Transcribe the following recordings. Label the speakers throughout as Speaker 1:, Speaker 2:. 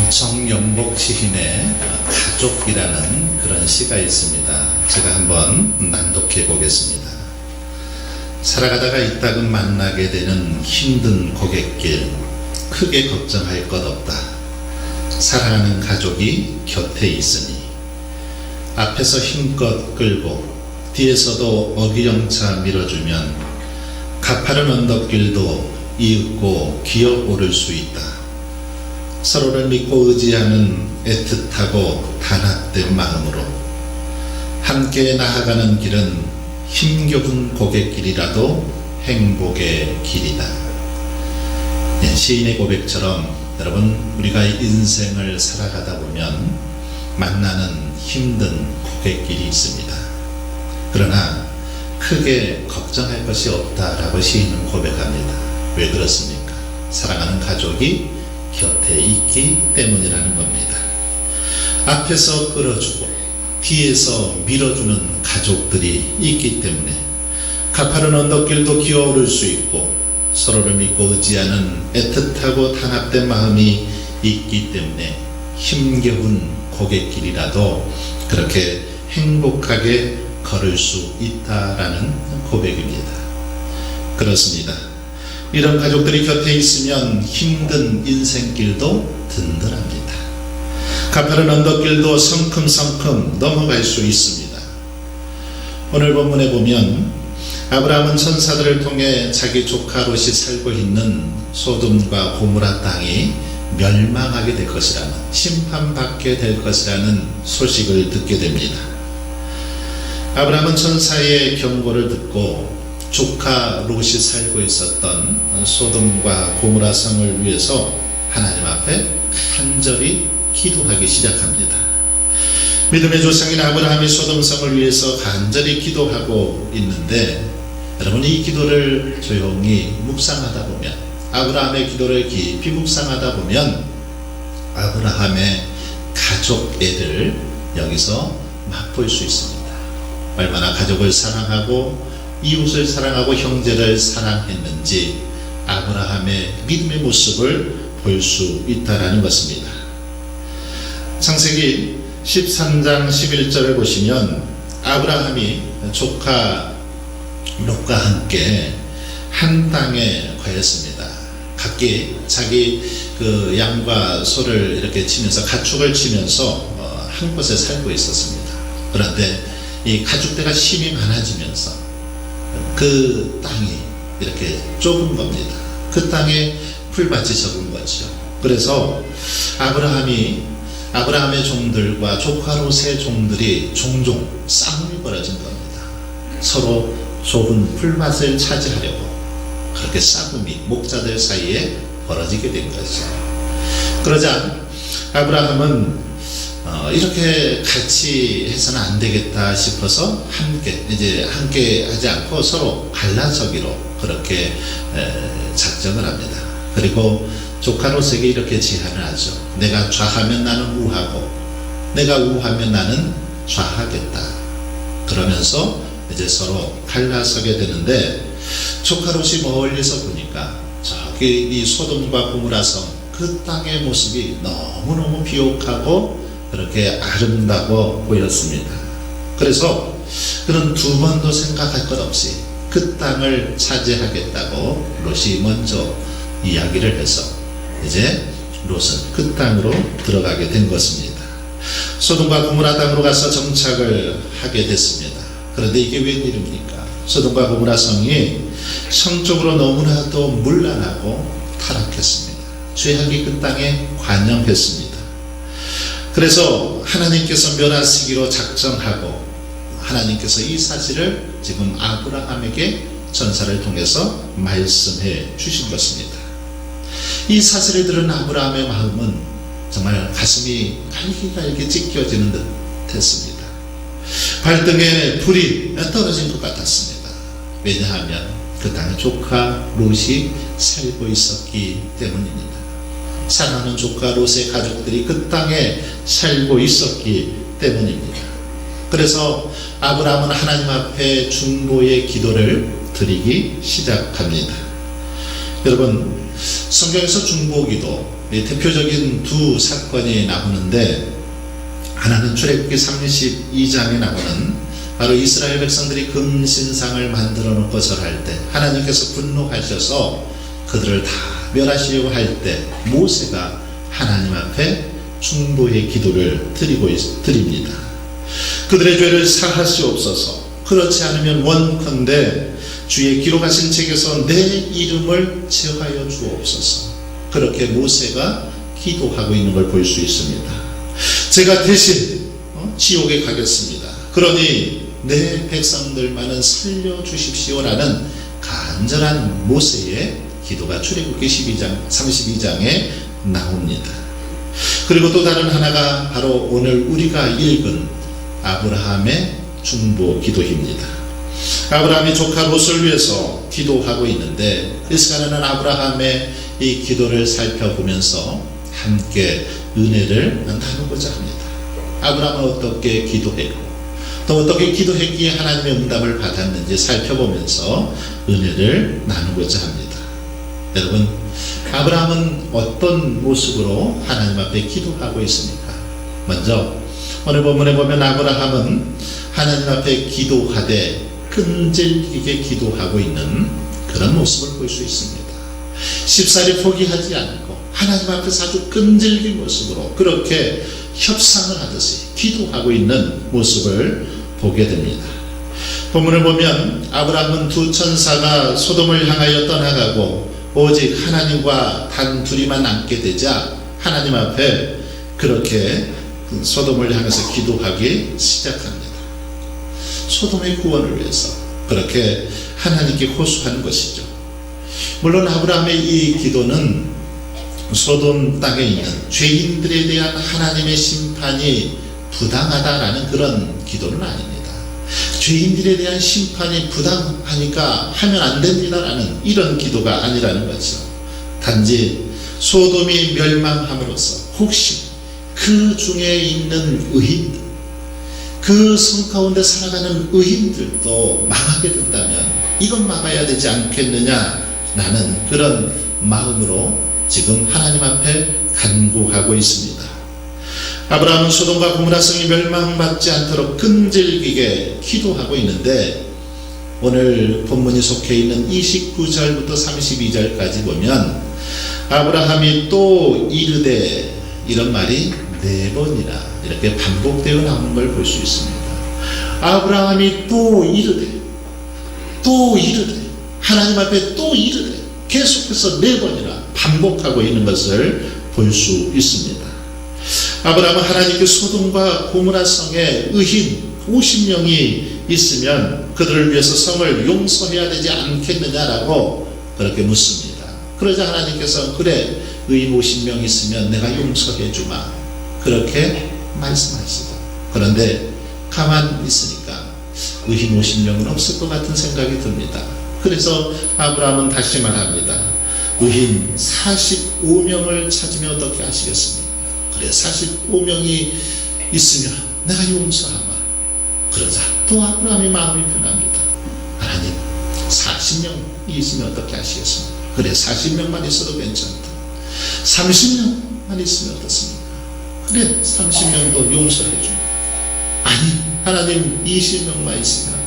Speaker 1: 정연복 시인의 가족이라는 그런 시가 있습니다. 제가 한번 낭독해 보겠습니다. 살아가다가 이따금 만나게 되는 힘든 고갯길, 크게 걱정할 것 없다. 사랑하는 가족이 곁에 있으니 앞에서 힘껏 끌고 뒤에서도 어기영차 밀어주면 가파른 언덕길도 이윽고 기어오를 수 있다. 서로를 믿고 의지하는 애틋하고 단합된 마음으로 함께 나아가는 길은 힘겨운 고갯길이라도 행복의 길이다. 시인의 고백처럼 여러분, 우리가 인생을 살아가다 보면 만나는 힘든 고갯길이 있습니다. 그러나 크게 걱정할 것이 없다라고 시인은 고백합니다. 왜 그렇습니까? 사랑하는 가족이 곁에 있기 때문이라는 겁니다. 앞에서 끌어주고 뒤에서 밀어주는 가족들이 있기 때문에 가파른 언덕길도 기어오를 수 있고 서로를 믿고 의지하는 애틋하고 단합된 마음이 있기 때문에 힘겨운 고갯길이라도 그렇게 행복하게 걸을 수 있다라는 고백입니다. 그렇습니다. 이런 가족들이 곁에 있으면 힘든 인생길도 든든합니다. 가파른 언덕길도 성큼성큼 넘어갈 수 있습니다. 오늘 본문에 보면 아브라함은 천사들을 통해 자기 조카 롯이 살고 있는 소돔과 고모라 땅이 멸망하게 될 것이라는, 심판받게 될 것이라는 소식을 듣게 됩니다. 아브라함은 천사의 경고를 듣고 조카 롯이 살고 있었던 소돔과 고모라 성을 위해서 하나님 앞에 간절히 기도하기 시작합니다. 믿음의 조상인 아브라함이 소돔 성을 위해서 간절히 기도하고 있는데, 여러분, 이 기도를 조용히 묵상하다 보면 아브라함의 기도를 깊이 묵상하다 보면 아브라함의 가족애를 여기서 맛볼 수 있습니다. 얼마나 가족을 사랑하고 이웃을 사랑하고 형제를 사랑했는지 아브라함의 믿음의 모습을 볼 수 있다는 것입니다. 창세기 13장 11절을 보시면 아브라함이 조카 롯과 함께 한 땅에 거했습니다. 각기 자기 그 양과 소를 이렇게 치면서 가축을 치면서 한 곳에 살고 있었습니다. 그런데 이 가축대가 힘이 많아지면서 그 땅이 이렇게 좁은 겁니다. 그 땅에 풀밭이 적은 거죠. 그래서 아브라함의 종들과 조카 롯의 종들이 종종 싸움이 벌어진 겁니다. 서로 좁은 풀밭을 차지하려고 그렇게 싸움이 목자들 사이에 벌어지게 된 거죠. 그러자 아브라함은 이렇게 같이 해서는 안 되겠다 싶어서 함께 하지 않고 서로 갈라서기로 그렇게 작정을 합니다. 그리고 조카 롯에게 이렇게 제안을 하죠. 내가 좌하면 나는 우하고 내가 우하면 나는 좌하겠다. 그러면서 이제 서로 갈라서게 되는데 조카 롯이 멀리서 보니까 저기 이 소돔과 고모라 성 그 땅의 모습이 너무너무 비옥하고 그렇게 아름다워 보였습니다. 그래서 그는 두 번도 생각할 것 없이 그 땅을 차지하겠다고 롯이 먼저 이야기를 해서 이제 롯은 그 땅으로 들어가게 된 것입니다. 소돔과 고모라 땅으로 가서 정착을 하게 됐습니다. 그런데 이게 웬일입니까? 소돔과 고모라 성이 성적으로 너무나도 문란하고 타락했습니다. 죄악이 그 땅에 관영했습니다. 그래서 하나님께서 멸하시기로 작정하고 하나님께서 이 사실을 지금 아브라함에게 전사를 통해서 말씀해 주신 것입니다. 이 사실을 들은 아브라함의 마음은 정말 가슴이 갈기갈기 찢겨지는 듯 했습니다. 발등에 불이 떨어진 것 같았습니다. 왜냐하면 그 땅에 조카 롯이 살고 있었기 때문입니다. 사랑하는 조카 롯의 가족들이 그 땅에 살고 있었기 때문입니다. 그래서 아브라함은 하나님 앞에 중보의 기도를 드리기 시작합니다. 여러분, 성경에서 중보기도 대표적인 두 사건이 나오는데 하나는 출애굽기 32장에 나오는 바로 이스라엘 백성들이 금신상을 만들어 놓고 절할 때 하나님께서 분노하셔서 그들을 다 멸하시려고 할 때 모세가 하나님 앞에 중보의 기도를 드립니다. 그들의 죄를 사하시옵소서. 그렇지 않으면 원컨대 주의 기록하신 책에서 내 이름을 제하여 주옵소서. 그렇게 모세가 기도하고 있는 걸 볼 수 있습니다. 제가 대신 지옥에 가겠습니다. 그러니 내 백성들만은 살려주십시오라는 간절한 모세의 기도가 출애굽기 32장에 나옵니다. 그리고 또 다른 하나가 바로 오늘 우리가 읽은 아브라함의 중보 기도입니다. 아브라함이 조카 롯을 위해서 기도하고 있는데 이 시간에는 아브라함의 이 기도를 살펴보면서 함께 은혜를 나누고자 합니다. 아브라함은 어떻게 기도했고 또 어떻게 기도했기에 하나님의 응답을 받았는지 살펴보면서 은혜를 나누고자 합니다. 여러분, 아브라함은 어떤 모습으로 하나님 앞에 기도하고 있습니까? 먼저 오늘 본문에 보면 아브라함은 하나님 앞에 기도하되 끈질기게 기도하고 있는 그런 모습을 볼 수 있습니다. 쉽사리 포기하지 않고 하나님 앞에서 아주 끈질긴 모습으로 그렇게 협상을 하듯이 기도하고 있는 모습을 보게 됩니다. 본문을 보면 아브라함은 두 천사가 소돔을 향하여 떠나가고 오직 하나님과 단 둘이만 남게 되자 하나님 앞에 그렇게 소돔을 향해서 기도하기 시작합니다. 소돔의 구원을 위해서 그렇게 하나님께 호소하는 것이죠. 물론 아브라함의 이 기도는 소돔 땅에 있는 죄인들에 대한 하나님의 심판이 부당하다라는 그런 기도는 아닙니다. 죄인들에 대한 심판이 부당하니까 하면 안 됩니다라는 이런 기도가 아니라는 거죠. 단지 소돔이 멸망함으로써 혹시 그 중에 있는 의인들, 그 성 가운데 살아가는 의인들도 망하게 된다면 이건 막아야 되지 않겠느냐라는 그런 마음으로 지금 하나님 앞에 간구하고 있습니다. 아브라함은 소돔과 고모라 성이 멸망받지 않도록 끈질기게 기도하고 있는데, 오늘 본문이 속해 있는 29절부터 32절까지 보면 아브라함이 또 이르되, 이런 말이 4번이나 이렇게 반복되어 나오는 걸 볼 수 있습니다. 아브라함이 또 이르되, 또 이르되, 하나님 앞에 또 이르되, 계속해서 4번이나 반복하고 있는 것을 볼 수 있습니다. 아브라함은 하나님께 소돔과 고모라 성에 의인 50명이 있으면 그들을 위해서 성을 용서해야 되지 않겠느냐라고 그렇게 묻습니다. 그러자 하나님께서 그래, 의인 50명 있으면 내가 용서해 주마, 그렇게 말씀하시고, 그런데 가만히 있으니까 의인 50명은 없을 것 같은 생각이 듭니다. 그래서 아브라함은 다시 말합니다. 의인 45명을 찾으면 어떻게 하시겠습니까? 그래, 45명이 있으면 내가 용서하마. 그러자 또 아브라함의 마음이 변합니다. 하나님, 40명이 있으면 어떻게 하시겠습니까? 그래, 40명만 있어도 괜찮다. 30명만 있으면 어떻습니까? 그래, 30명도 용서해 주마. 아니, 하나님 20명만 있으면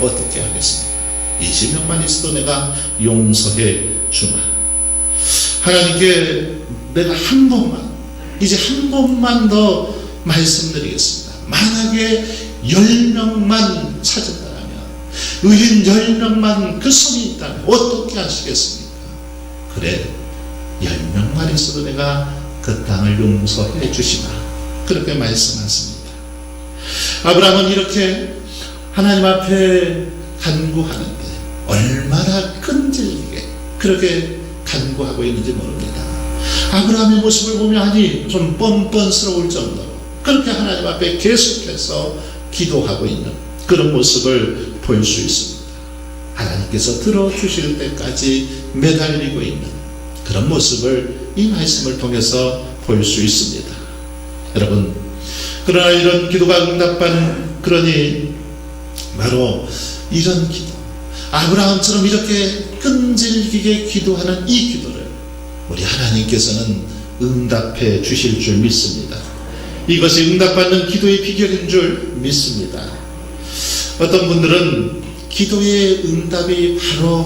Speaker 1: 어떻게 하겠습니까? 20명만 있어도 내가 용서해 주마. 하나님께 내가 한 번만, 이제 한 번만 더 말씀드리겠습니다. 만약에 10명만 찾았다면, 의인 10명만 그 성이 있다면 어떻게 하시겠습니까? 그래, 10명만 있어도 내가 그 땅을 용서해 주시마. 그렇게 말씀하십니다. 아브라함은 이렇게 하나님 앞에 간구하는데 얼마나 끈질기게 그렇게 간구하고 있는지 모릅니다. 아브라함의 모습을 보면 아니 좀 뻔뻔스러울 정도로 그렇게 하나님 앞에 계속해서 기도하고 있는 그런 모습을 볼 수 있습니다. 하나님께서 들어주실 때까지 매달리고 있는 그런 모습을 이 말씀을 통해서 볼 수 있습니다. 여러분, 그러나 이런 기도가 응답받는, 그러니 바로 이런 기도, 아브라함처럼 이렇게 끈질기게 기도하는 이 기도를 우리 하나님께서는 응답해 주실 줄 믿습니다. 이것이 응답받는 기도의 비결인 줄 믿습니다. 어떤 분들은 기도의 응답이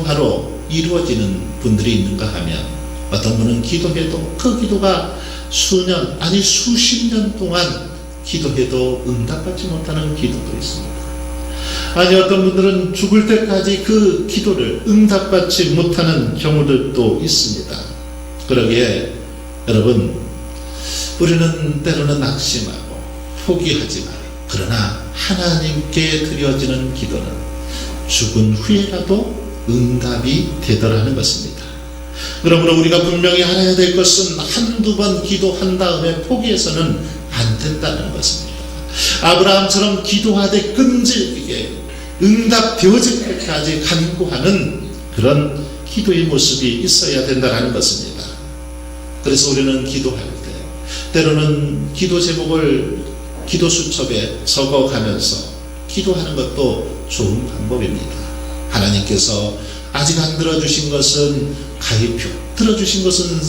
Speaker 1: 바로 이루어지는 분들이 있는가 하면, 어떤 분은 기도해도 그 기도가 수년 아니 수십 년 동안 기도해도 응답받지 못하는 기도도 있습니다. 아니 어떤 분들은 죽을 때까지 그 기도를 응답받지 못하는 경우들도 있습니다. 그러기에 여러분, 우리는 때로는 낙심하고 포기하지만, 그러나 하나님께 드려지는 기도는 죽은 후에라도 응답이 되더라는 것입니다. 그러므로 우리가 분명히 알아야 될 것은 한두 번 기도한 다음에 포기해서는 안 된다는 것입니다. 아브라함처럼 기도하되 끈질기게 응답되어질 때까지 간구하는 그런 기도의 모습이 있어야 된다는 것입니다. 그래서 우리는 기도할 때 때로는 기도 제목을 기도 수첩에 적어가면서 기도하는 것도 좋은 방법입니다. 하나님께서 아직 안 들어주신 것은 가위표, 들어주신 것은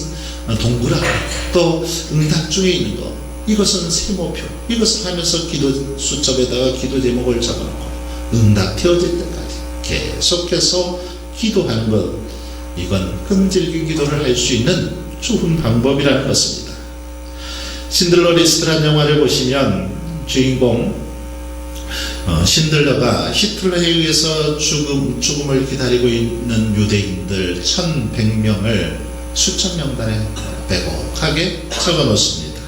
Speaker 1: 동그라미, 또 응답 중에 있는 것, 이것은 세모표, 이것을 하면서 기도 수첩에다가 기도 제목을 적어놓고 응답 되어질 때까지 계속해서 기도하는 것, 이건 끈질긴 기도를 할 수 있는 좋은 방법이라는 것입니다. 신들러 리스트라는 영화를 보시면 주인공 신들러가 히틀러에 의해서 죽음을 기다리고 있는 유대인들 1100명을 수천 명단에 빼곡하게 적어 놓습니다.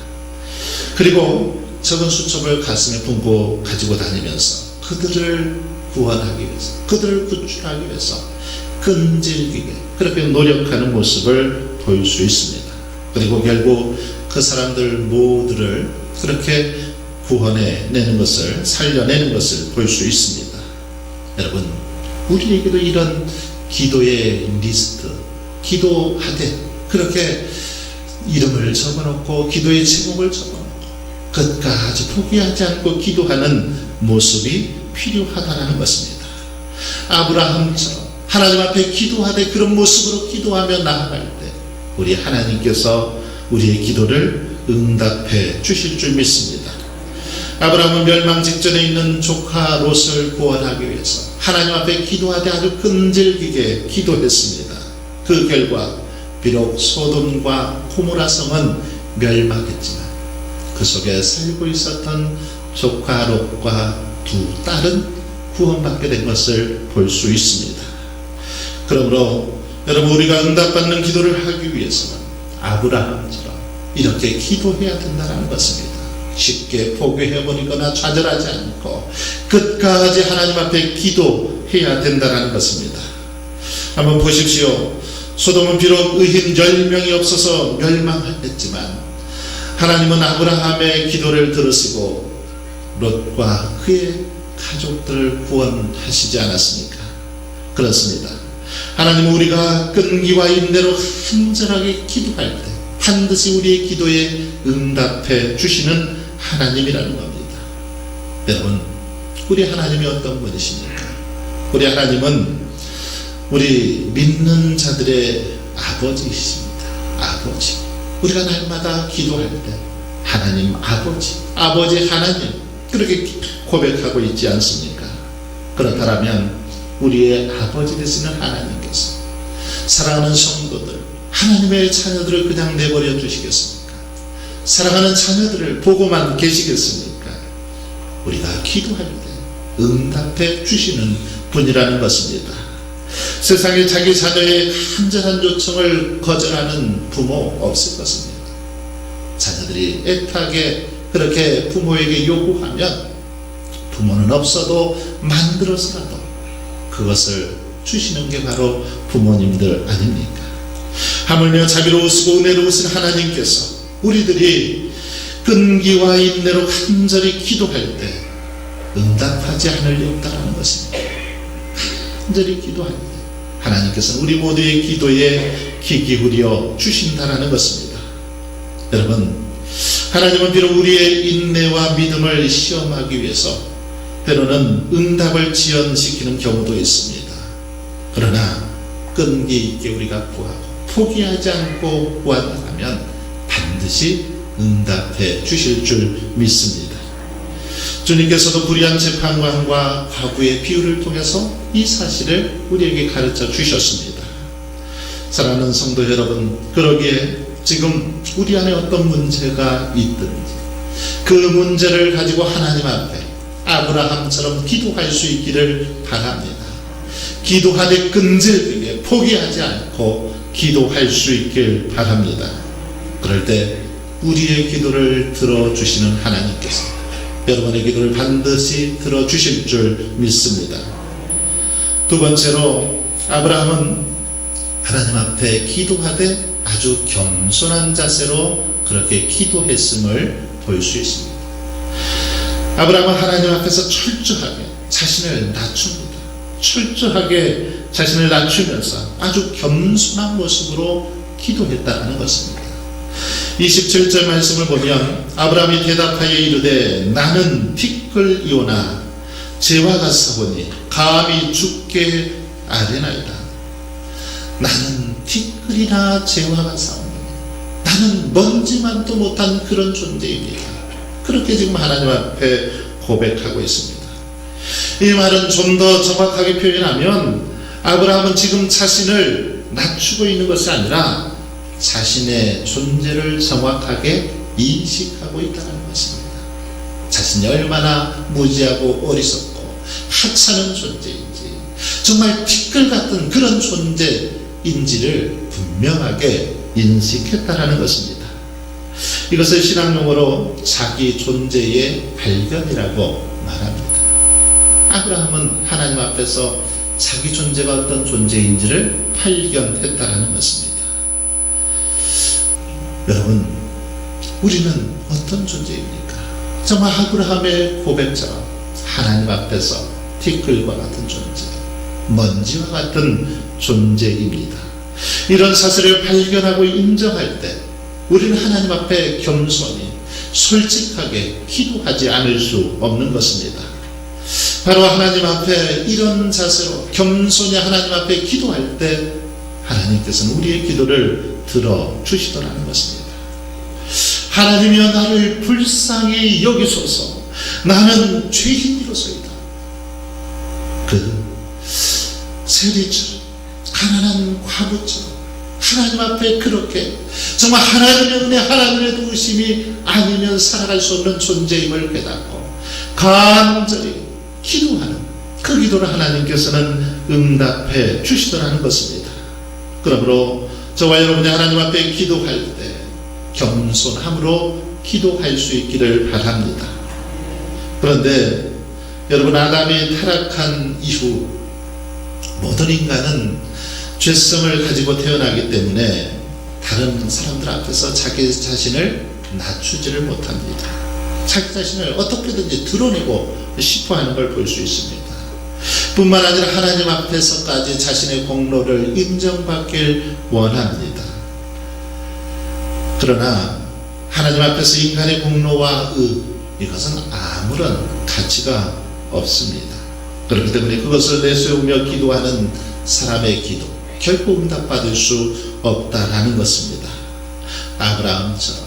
Speaker 1: 그리고 적은 수첩을 가슴에 품고 가지고 다니면서 그들을 구원하기 위해서, 그들을 구출하기 위해서 끈질기게 그렇게 노력하는 모습을 볼 수 있습니다. 그리고 결국 그 사람들 모두를 그렇게 구원해내는 것을, 살려내는 것을 볼 수 있습니다. 여러분, 우리에게도 이런 기도의 리스트, 기도하되 그렇게 이름을 적어놓고 기도의 제목을 적어놓고 끝까지 포기하지 않고 기도하는 모습이 필요하다는 것입니다. 아브라함처럼 하나님 앞에 기도하되 그런 모습으로 기도하며 나아갈 때 우리 하나님께서 우리의 기도를 응답해 주실 줄 믿습니다. 아브라함은 멸망 직전에 있는 조카 롯을 구원하기 위해서 하나님 앞에 기도하되 아주 끈질기게 기도했습니다. 그 결과 비록 소돔과 고모라 성은 멸망했지만 그 속에 살고 있었던 조카 롯과 두 딸은 구원받게 된 것을 볼 수 있습니다. 그러므로 여러분, 우리가 응답받는 기도를 하기 위해서는 아브라함처럼 이렇게 기도해야 된다는 것입니다. 쉽게 포기해버리거나 좌절하지 않고 끝까지 하나님 앞에 기도해야 된다는 것입니다. 한번 보십시오. 소돔은 비록 의인 10명이 없어서 멸망했지만 하나님은 아브라함의 기도를 들으시고 롯과 그의 가족들을 구원하시지 않았습니까? 그렇습니다. 하나님은 우리가 끈기와 인내로 간절하게 기도할 때 반드시 우리의 기도에 응답해 주시는 하나님이라는 겁니다. 여러분, 우리 하나님이 어떤 분이십니까? 우리 하나님은 우리 믿는 자들의 아버지이십니다. 아버지. 우리가 날마다 기도할 때 하나님 아버지, 아버지 하나님 그렇게 고백하고 있지 않습니까? 그렇다면 우리의 아버지 되시는 하나님께서 사랑하는 성도들, 하나님의 자녀들을 그냥 내버려 두시겠습니까? 사랑하는 자녀들을 보고만 계시겠습니까? 우리가 기도할 때 응답해 주시는 분이라는 것입니다. 세상에 자기 자녀의 간절한 요청을 거절하는 부모 없을 것입니다. 자녀들이 애타게 그렇게 부모에게 요구하면 부모는 없어도 만들어서라도 그것을 주시는 게 바로 부모님들 아닙니까? 하물며 자비로우시고 은혜로우신 하나님께서 우리들이 끈기와 인내로 간절히 기도할 때 응답하지 않을 리 없다는 것입니다. 간절히 기도할 때 하나님께서는 우리 모두의 기도에 귀 기울여 주신다는 것입니다. 여러분, 하나님은 비록 우리의 인내와 믿음을 시험하기 위해서 때로는 응답을 지연시키는 경우도 있습니다. 그러나 끈기 있게 우리가 구하고 포기하지 않고 구한다면 반드시 응답해 주실 줄 믿습니다. 주님께서도 불의한 재판관과 과부의 비유를 통해서 이 사실을 우리에게 가르쳐 주셨습니다. 사랑하는 성도 여러분, 그러기에 지금 우리 안에 어떤 문제가 있든지 그 문제를 가지고 하나님 앞에 아브라함처럼 기도할 수 있기를 바랍니다. 기도하되 끈질기게 포기하지 않고 기도할 수 있길 바랍니다. 그럴 때 우리의 기도를 들어주시는 하나님께서 여러분의 기도를 반드시 들어주실 줄 믿습니다. 두 번째로 아브라함은 하나님 앞에 기도하되 아주 겸손한 자세로 그렇게 기도했음을 볼 수 있습니다. 아브라함은 하나님 앞에서 철저하게 자신을 낮춥니다. 철저하게 자신을 낮추면서 아주 겸손한 모습으로 기도했다는 것입니다. 27절 말씀을 보면 아브라함이 대답하여 이르되 나는 티끌이오나 재와 같사오니 감히 죽게 아뢰나이다. 나는 티끌이나 재와 같사오니 나는 먼지만도 못한 그런 존재입니다. 그렇게 지금 하나님 앞에 고백하고 있습니다. 이 말은 좀 더 정확하게 표현하면 아브라함은 지금 자신을 낮추고 있는 것이 아니라 자신의 존재를 정확하게 인식하고 있다는 것입니다. 자신이 얼마나 무지하고 어리석고 하찮은 존재인지, 정말 티끌 같은 그런 존재인지를 분명하게 인식했다는 것입니다. 이것을 신학용어로 자기 존재의 발견이라고 말합니다. 아브라함은 하나님 앞에서 자기 존재가 어떤 존재인지를 발견했다는 것입니다. 여러분, 우리는 어떤 존재입니까? 정말 아브라함의 고백처럼 하나님 앞에서 티끌과 같은 존재, 먼지와 같은 존재입니다. 이런 사실을 발견하고 인정할 때 우리는 하나님 앞에 겸손히 솔직하게 기도하지 않을 수 없는 것입니다. 바로 하나님 앞에 이런 자세로 겸손히 하나님 앞에 기도할 때 하나님께서는 우리의 기도를 들어주시더라는 것입니다. 하나님이여 나를 불쌍히 여기소서. 나는 죄인이로소이다. 그 세리처럼 가난한 과부처럼 하나님 앞에 그렇게 정말 하나님의 은혜, 하나님의 도우심이 아니면 살아갈 수 없는 존재임을 깨닫고 간절히 기도하는 그 기도를 하나님께서는 응답해 주시더라는 것입니다. 그러므로 저와 여러분이 하나님 앞에 기도할 때 겸손함으로 기도할 수 있기를 바랍니다. 그런데 여러분, 아담이 타락한 이후 모든 인간은 죄성을 가지고 태어나기 때문에 다른 사람들 앞에서 자기 자신을 낮추지를 못합니다. 자기 자신을 어떻게든지 드러내고 싶어하는 걸 볼 수 있습니다. 뿐만 아니라 하나님 앞에서까지 자신의 공로를 인정받길 원합니다. 그러나 하나님 앞에서 인간의 공로와 이것은 아무런 가치가 없습니다. 그렇기 때문에 그것을 내세우며 기도하는 사람의 기도 결코 응답받을 수 없다라는 것입니다. 아브라함처럼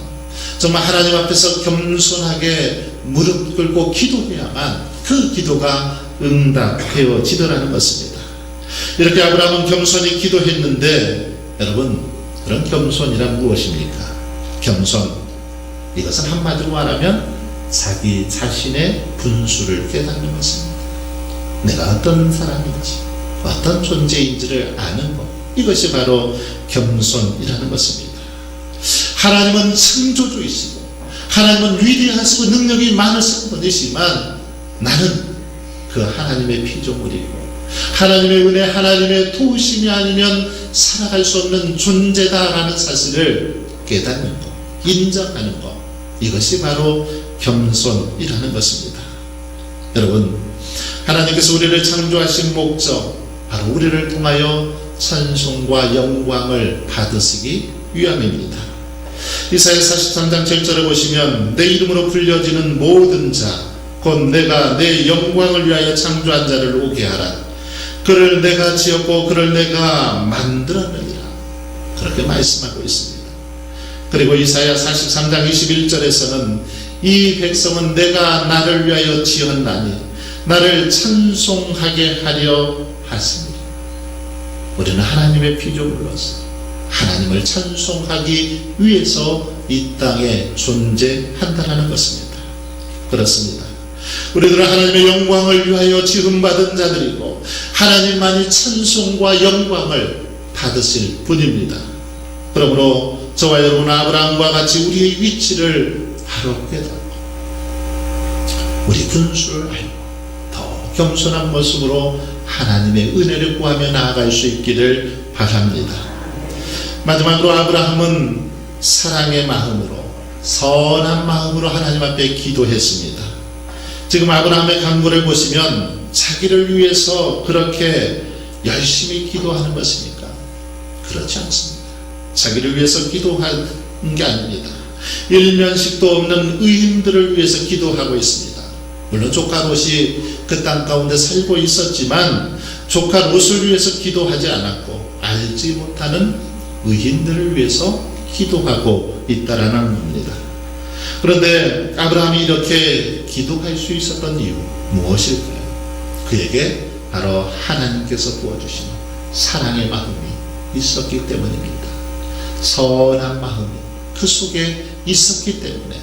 Speaker 1: 정말 하나님 앞에서 겸손하게 무릎 꿇고 기도해야만 그 기도가 응답되어지더라는 것입니다. 이렇게 아브라함은 겸손히 기도했는데 여러분, 그런 겸손이란 무엇입니까? 겸손, 이것은 한마디로 말하면 자기 자신의 분수를 깨닫는 것입니다. 내가 어떤 사람인지, 어떤 존재인지를 아는 것, 이것이 바로 겸손이라는 것입니다. 하나님은 창조주이시고 하나님은 위대하시고 능력이 많으신 분이시지만 나는 그 하나님의 피조물이고 하나님의 은혜, 하나님의 도우심이 아니면 살아갈 수 없는 존재다라는 사실을 깨닫는 것, 인정하는 것, 이것이 바로 겸손이라는 것입니다. 여러분, 하나님께서 우리를 창조하신 목적, 바로 우리를 통하여 찬송과 영광을 받으시기 위함입니다. 이사야 43장 7절에 보시면 내 이름으로 불려지는 모든 자 곧 내가 내 영광을 위하여 창조한 자를 오게 하라. 그를 내가 지었고 그를 내가 만들었느니라. 그렇게 말씀하고 있습니다. 그리고 이사야 43장 21절에서는 이 백성은 내가 나를 위하여 지었나니 나를 찬송하게 하려 하시니라. 우리는 하나님의 피조물로서 하나님을 찬송하기 위해서 이 땅에 존재한다는 것입니다. 그렇습니다. 우리들은 하나님의 영광을 위하여 지음받은 자들이고 하나님만이 찬송과 영광을 받으실 분입니다. 그러므로 저와 여러분, 아브라함과 같이 우리의 위치를 바로 깨닫고 우리 분수를 알고 더 겸손한 모습으로 하나님의 은혜를 구하며 나아갈 수 있기를 바랍니다. 마지막으로 아브라함은 사랑의 마음으로, 선한 마음으로 하나님 앞에 기도했습니다. 지금 아브라함의 간구를 보시면 자기를 위해서 그렇게 열심히 기도하는 것입니까? 그렇지 않습니다. 자기를 위해서 기도한 게 아닙니다. 일면식도 없는 의인들을 위해서 기도하고 있습니다. 물론 조카롯이 그 땅 가운데 살고 있었지만 조카롯을 위해서 기도하지 않았고 알지 못하는 의인들을 위해서 기도하고 있다라는 겁니다. 그런데 아브라함이 이렇게 기도할 수 있었던 이유 무엇일까요? 그에게 바로 하나님께서 부어주신 사랑의 마음이 있었기 때문입니다. 선한 마음이 그 속에 있었기 때문에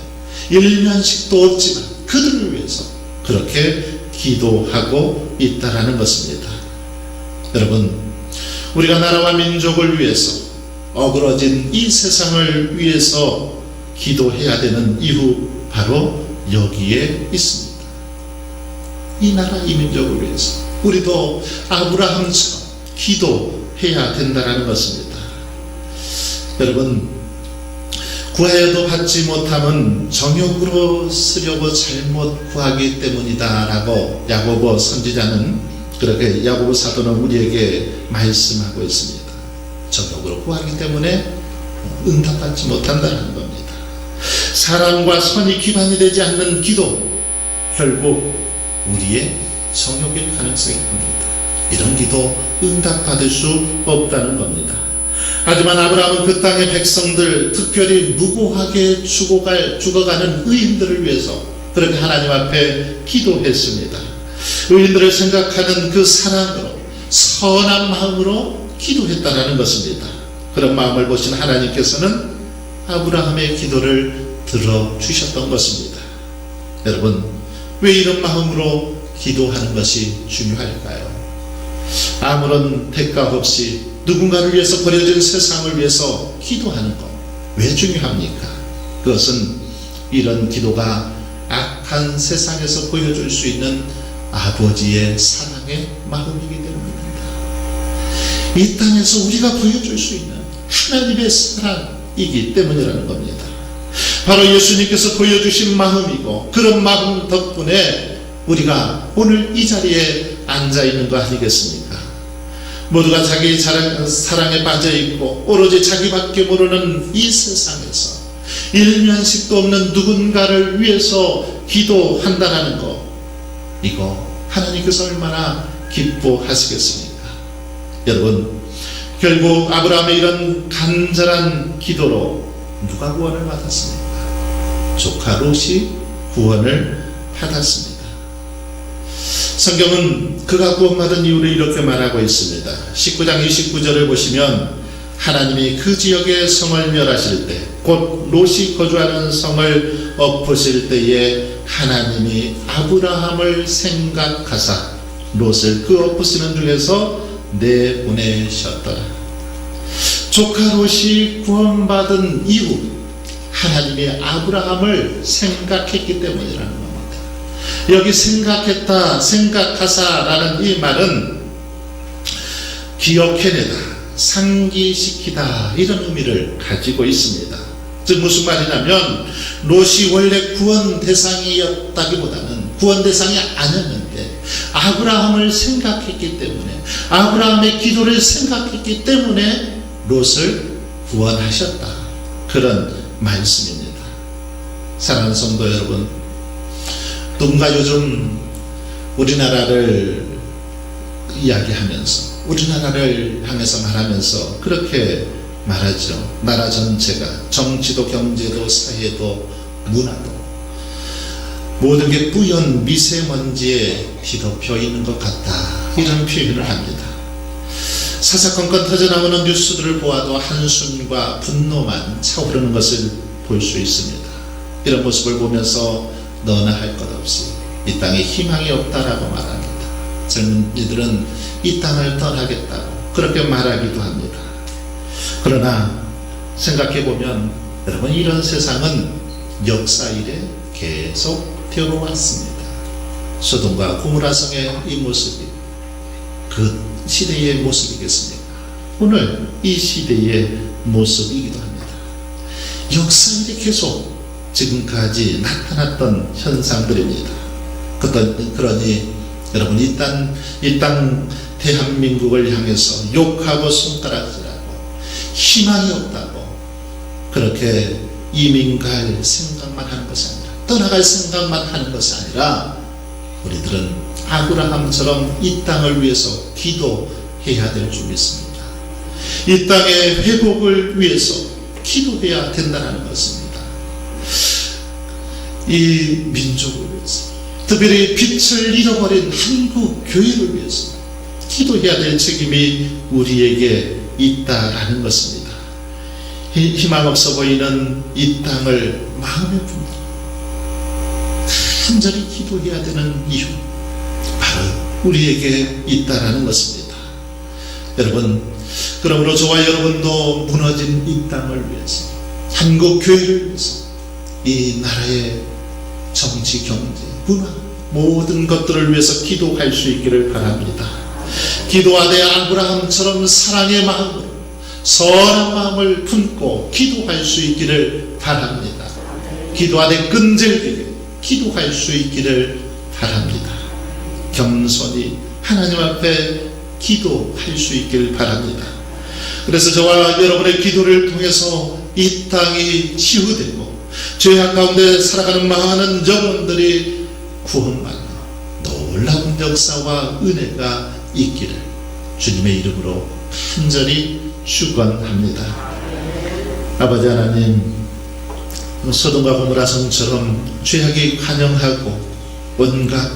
Speaker 1: 일면식도 없지만 그들을 위해서 그렇게 기도하고 있다라는 것입니다. 여러분, 우리가 나라와 민족을 위해서 어그러진 이 세상을 위해서 기도해야 되는 이유 바로 여기에 있습니다. 이 나라 이 민족을 위해서 우리도 아브라함처럼 기도해야 된다는 것입니다. 여러분, 구하여도 받지 못함은 정욕으로 쓰려고 잘못 구하기 때문이다 라고 야고보 선지자는, 그렇게 야고보 사도는 우리에게 말씀하고 있습니다. 정욕으로 구하기 때문에 응답받지 못한다는 겁니다. 사랑과 선이 기반이 되지 않는 기도, 결국 우리의 정욕일 가능성이 큽니다. 이런 기도 응답받을 수 없다는 겁니다. 하지만 아브라함은 그 땅의 백성들, 특별히 무고하게 죽어가는 의인들을 위해서 그렇게 하나님 앞에 기도했습니다. 의인들을 생각하는 그 사랑으로, 선한 마음으로 기도했다는 것입니다. 그런 마음을 보신 하나님께서는 아브라함의 기도를 들어주셨던 것입니다. 여러분, 왜 이런 마음으로 기도하는 것이 중요할까요? 아무런 대가 없이 누군가를 위해서 버려진 세상을 위해서 기도하는 것, 왜 중요합니까? 그것은 이런 기도가 악한 세상에서 보여줄 수 있는 아버지의 사랑의 마음이기 때문입니다. 이 땅에서 우리가 보여줄 수 있는 하나님의 사랑이기 때문이라는 겁니다. 바로 예수님께서 보여주신 마음이고, 그런 마음 덕분에 우리가 오늘 이 자리에 앉아있는 거 아니겠습니까? 모두가 자기 사랑에 빠져있고 오로지 자기밖에 모르는 이 세상에서 일면식도 없는 누군가를 위해서 기도한다는 거, 이거 하나님께서 얼마나 기뻐하시겠습니까? 여러분, 결국 아브라함의 이런 간절한 기도로 누가 구원을 받았습니까? 조카 롯이 구원을 받았습니다. 성경은 그가 구원받은 이유를 이렇게 말하고 있습니다. 19장 29절을 보시면 하나님이 그 지역의 성을 멸하실 때, 곧 롯이 거주하는 성을 엎으실 때에 하나님이 아브라함을 생각하사 롯을 그 엎으시는 중에서 내보내셨더라. 조카 롯이 구원받은 이후 하나님이 아브라함을 생각했기 때문이라는 겁니다. 여기 생각했다, 생각하사라는 이 말은 기억해내다, 상기시키다, 이런 의미를 가지고 있습니다. 즉 무슨 말이냐면, 롯이 원래 구원 대상이었다기보다는 구원 대상이 아니었는데 아브라함을 생각했기 때문에, 아브라함의 기도를 생각했기 때문에 롯을 구원하셨다, 그런 말씀입니다. 사랑하는 성도 여러분, 누군가 요즘 우리나라를 이야기하면서, 우리나라를 향해서 말하면서 그렇게 말하죠. 나라 전체가 정치도 경제도 사회도 문화도 모든 게 뿌연 미세먼지에 뒤덮여 있는 것 같다, 이런 표현을 합니다. 사사건건 터져나오는 뉴스들을 보아도 한숨과 분노만 차오르는 것을 볼 수 있습니다. 이런 모습을 보면서 너나 할 것 없이 이 땅에 희망이 없다라고 말합니다. 젊은이들은 이 땅을 떠나겠다고 그렇게 말하기도 합니다. 그러나 생각해보면 여러분, 이런 세상은 역사 이래 계속 되어 왔습니다. 소돔과 고모라성의 이 모습이 그 시대의 모습이겠습니까? 오늘 이 시대의 모습이기도 합니다. 역사 이래 계속 지금까지 나타났던 현상들입니다. 그러니 여러분, 이 땅 대한민국을 향해서 욕하고 손가락질하고 희망이 없다고 그렇게 이민 갈 생각만 하는 것이 아니라, 떠나갈 생각만 하는 것이 아니라, 우리들은 아브라함처럼 이 땅을 위해서 기도해야 될 줄 믿습니다. 이 땅의 회복을 위해서 기도해야 된다는 것입니다. 이 민족을 위해서, 특별히 빛을 잃어버린 한국 교회를 위해서 기도해야 될 책임이 우리에게 있다라는 것입니다. 희망 없어 보이는 이 땅을 마음에 품고 간절히 기도해야 되는 이유, 바로 우리에게 있다라는 것입니다. 여러분, 그러므로 저와 여러분도 무너진 이 땅을 위해서, 한국 교회를 위해서, 이 나라의 정치, 경제, 문화, 모든 것들을 위해서 기도할 수 있기를 바랍니다. 기도하되 아브라함처럼 사랑의 마음으로, 선한 마음을 품고 기도할 수 있기를 바랍니다. 기도하되 끈질기게 기도할 수 있기를 바랍니다. 겸손히 하나님 앞에 기도할 수 있기를 바랍니다. 그래서 저와 여러분의 기도를 통해서 이 땅이 치유되고 죄악 가운데 살아가는 많은 영혼들이 구원받는 놀라운 역사와 은혜가 있기를 주님의 이름으로 간절히 축원합니다. 아버지 하나님, 소돔과 고모라 성처럼 죄악이 관영하고 온갖